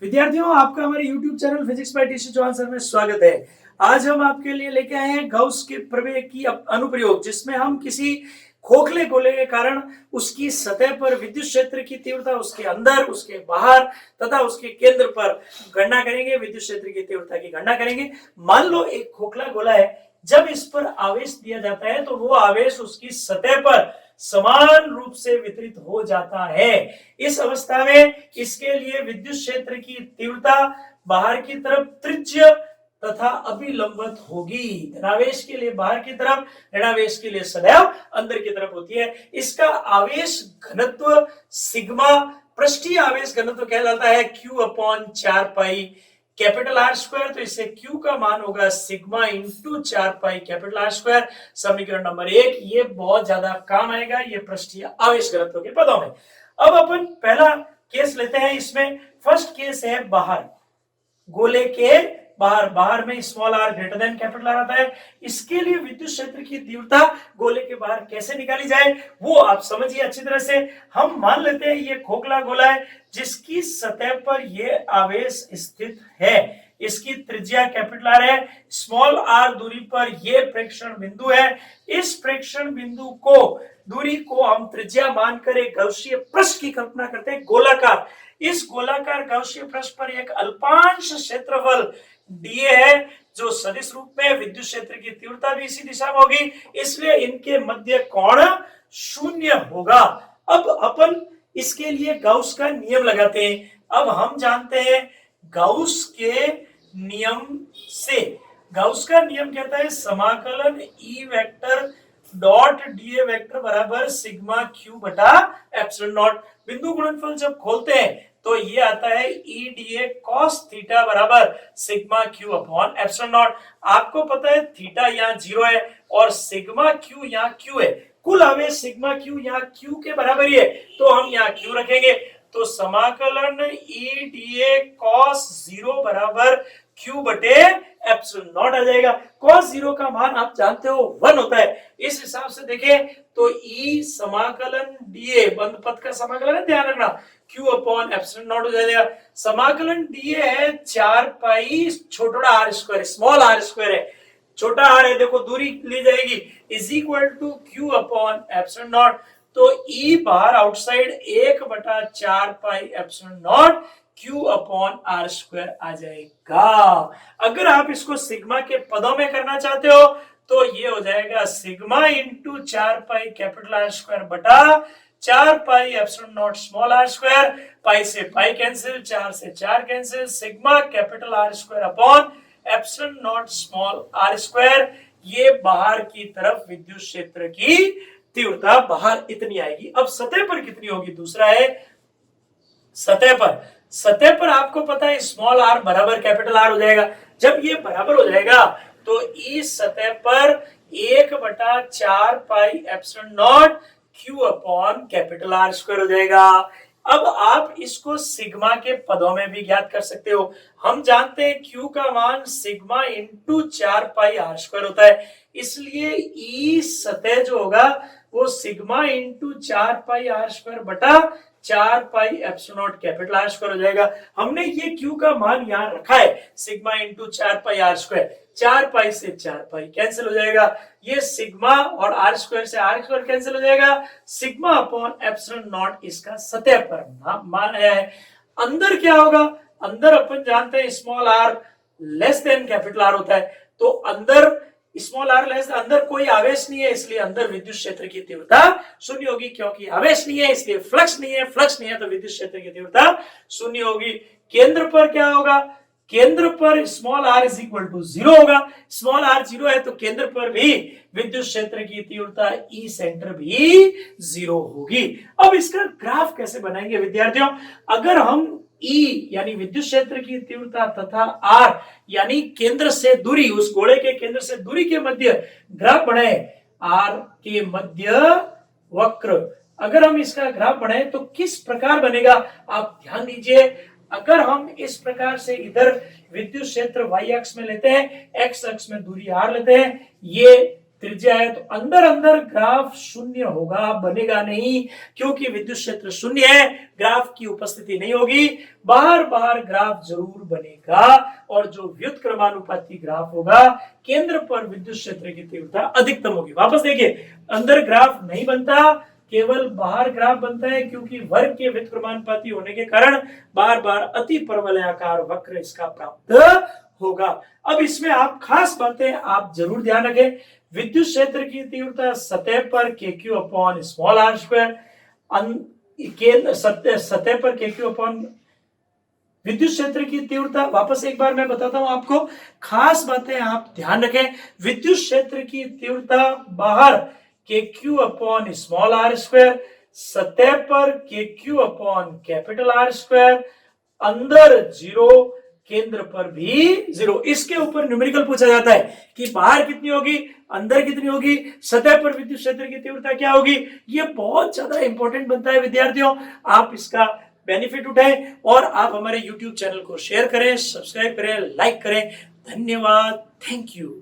विद्यार्थियों, आपका हमारे YouTube channel physics by TC Chauhan sir में स्वागत है। आज हम आपके लिए लेके आए हैं गाउस के प्रमेय की अनुप्रयोग, जिसमें हम किसी खोखले गोले के कारण उसकी सतह पर विद्युत क्षेत्र की तीव्रता, उसके अंदर, उसके बाहर तथा उसके केंद्र पर गणना करेंगे। विद्युत क्षेत्र की तीव्रता की गणना करेंगे। मान लो एक खोखला गोला है, जब इस पर आवेश दिया जाता है तो वो आवेश उसकी सतह पर समान रूप से वितरित हो जाता है। इस अवस्था में इसके लिए विद्युत क्षेत्र की तीव्रता बाहर की तरफ त्रिज्य तथा अभिलंबत होगी। धनावेश के लिए बाहर की तरफ, ऋणावेश के लिए सदैव अंदर की तरफ होती है। इसका आवेश घनत्व सिग्मा पृष्ठीय आवेश घनत्व कहलाता है Q upon 4 pi capital R square. तो इससे Q का मान होगा sigma into 4 pi capital R square. समीकरण नंबर 1 ये बहुत ज्यादा काम आएगा ये पृष्ठीय आवेश घनत्व के पदों में। अब अपन पहला केस लेते हैं। इसमें फर्स्ट केस है बाहर, गोले के बाहर में small R greater than capital R आता है। इसके लिए विद्युत क्षेत्र की तीव्रता गोले के बाहर कैसे निकाली जाए वो आप समझिए अच्छी तरह से। हम मान लेते हैं ये खोखला गोला है जिसकी सतह पर ये आवेश स्थित है। इसकी त्रिज्या कैपिटल आर है, स्मॉल आर दूरी पर ये प्रेक्षण बिंदु है। इस प्रेक्षण बिंदु को दूरी को हम त्रिज्या मानकर एक गौसीय पृष्ठ की कल्पना करते हैं, गोलाकार। इस गोलाकार गौसीय पृष्ठ पर एक अल्पांश क्षेत्रफल डीए है जो सदिश रूप में, विद्युत क्षेत्र की तीव्रता भी इसी दिशा में होगी, इसलिए इनके मध्य कोण 0 होगा। अब अपन इसके लिए गाउस का नियम लगाते हैं। अब हम जानते हैं गाउस के नियम से, गाउस का नियम कहता है समाकलन E vector dot DA vector बराबर सिग्मा क्यू बटा एप्सिलॉन नॉट। बिंदु गुणनफल जब खोलते हैं तो ये आता है ई डीए कॉस थीटा बराबर sigma Q upon epsilon not. आपको पता है थीटा यहाँ 0 है और सिग्मा क्यू यहाँ क्यू है। कुल आवेश सिग्मा क्यू यहाँ क्यू के बराबर ही है, तो हम यहाँ क्यू रखेंगे। तो समाकलन ई डीए कॉस 0 बराबर क्यू बटे एप्सिलॉन नॉट आ जाएगा। cos 0 का मान आप जानते हो 1 होता है। इस हिसाब से देखें तो ई समाकलन डीए बंद पद का समाकलन है, ध्यान रखना, q अपॉन एप्सिलॉन नॉट हो जाएगा। समाकलन डीए है 4 पाई छोटा R square, small R square है, छोटा आर है, देखो दूरी ली जाएगी, is equal to q upon epsilon nought. तो ई बाहर outside 1/4 pi epsilon nought Q upon R square आ जाएगा। अगर आप इसको सिग्मा के पदों में करना चाहते हो तो ये हो जाएगा sigma into 4 pi capital R square बटा 4 pi epsilon nought small R square. Pi से पाई कैंसिल, 4 से 4 cancel, sigma capital R square upon epsilon nought small R square. ये बाहर की तरफ विद्युत क्षेत्र की तीव्रता बाहर इतनी आएगी। अब सतह पर कितनी होगी दूसरा है। सतह पर आपको पता है स्मॉल आर बराबर कैपिटल आर हो जाएगा। जब ये बराबर हो जाएगा तो इस सतह पर 1/4 pi epsilon not Q upon capital R square हो जाएगा। अब आप इसको सिग्मा के पदों में भी ज्ञात कर सकते हो। हम जानते हैं क्यू का मान sigma into 4 pi R square होता है, इसलिए ई सतह जो होगा वो sigma into 4 pi R square बटा 4 pi epsilon nought capital R square हो जाएगा। हमने ये Q का मान यहाँ रखा है sigma into 4 pi R square. 4 pi से 4 पाई कैंसिल हो जाएगा, ये सिग्मा और आर स्क्वायर से आर स्क्वायर कैंसिल हो जाएगा। सिग्मा अपॉन एप्सिलॉन नॉट इसका सतह पर मान आया है। अंदर क्या होगा, अंदर अपन जानते हैं small R less than capital R होता है, तो अंदर स्मॉल आर लेस, अंदर कोई आवेश नहीं है, इसलिए अंदर विद्युत क्षेत्र की तीव्रता 0 होगी। क्योंकि आवेश नहीं है इसलिए फ्लक्स नहीं है, फ्लक्स नहीं है तो विद्युत क्षेत्र की तीव्रता 0 होगी। केंद्र पर क्या होगा, केंद्र पर small R is equal to 0 होगा। स्मॉल आर 0 है तो केंद्र पर भी विद्युत क्षेत्र की तीव्रता ई सेंटर भी 0 होगी। अब इसका ग्राफ कैसे बनाएंगे विद्यार्थियों। अगर हम ई यानी विद्युत क्षेत्र की तीव्रता तथा आर यानी केंद्र से दूरी, उस गोले के केंद्र से दूरी के मध्य ग्राफ बनाए, आर के मध्य वक्र, अगर हम इसका ग्राफ बनाए तो किस प्रकार बनेगा आप ध्यान दीजिए। अगर हम इस प्रकार से इधर विद्युत क्षेत्र y अक्ष में लेते हैं, x अक्ष में दूरी r लेते हैं, ये त्रिज्या है, तो अंदर अंदर ग्राफ शून्य होगा, बनेगा नहीं, क्योंकि विद्युत क्षेत्र शून्य है, ग्राफ की उपस्थिति नहीं होगी। बाहर बाहर ग्राफ जरूर बनेगा, और जो व्युत्क्रमानुपाती ग्राफ होगा, केंद्र पर विद्युत क्षेत्र की तीव्रता अधिकतम होगी। वापस देखिए, अंदर ग्राफ नहीं बनता, केवल बाहर ग्राफ बनता है, क्योंकि वर्ग के व्युत्क्रमानुपाती होने के कारण बार बार अति परवलयाकार वक्र इसका प्राप्त होगा। अब इसमें आप खास बातें आप जरूर ध्यान रखें। विद्युत क्षेत्र की तीव्रता सतह पर KQ upon small r square, सतह पर KQ अपॉन विद्युत क्षेत्र की तीव्रता, वापस एक बार मैं बताता हूं आपको, खास बातें आप ध्यान रखें। विद्युत क्षेत्र की तीव्रता बाहर KQ upon small r square, सतह पर KQ upon capital R square, अंदर 0, केंद्र पर भी 0। इसके ऊपर न्यूमेरिकल पूछा जाता है कि बाहर कितनी होगी, अंदर कितनी होगी, सतह पर विद्युत क्षेत्र की तीव्रता क्या होगी। ये बहुत ज्यादा इंपॉर्टेंट बनता है विद्यार्थियों, आप इसका बेनिफिट उठाएं, और आप हमारे YouTube चैनल को शेयर करें, सब्सक्राइब करें, लाइक करें। धन्यवाद, थैंक यू।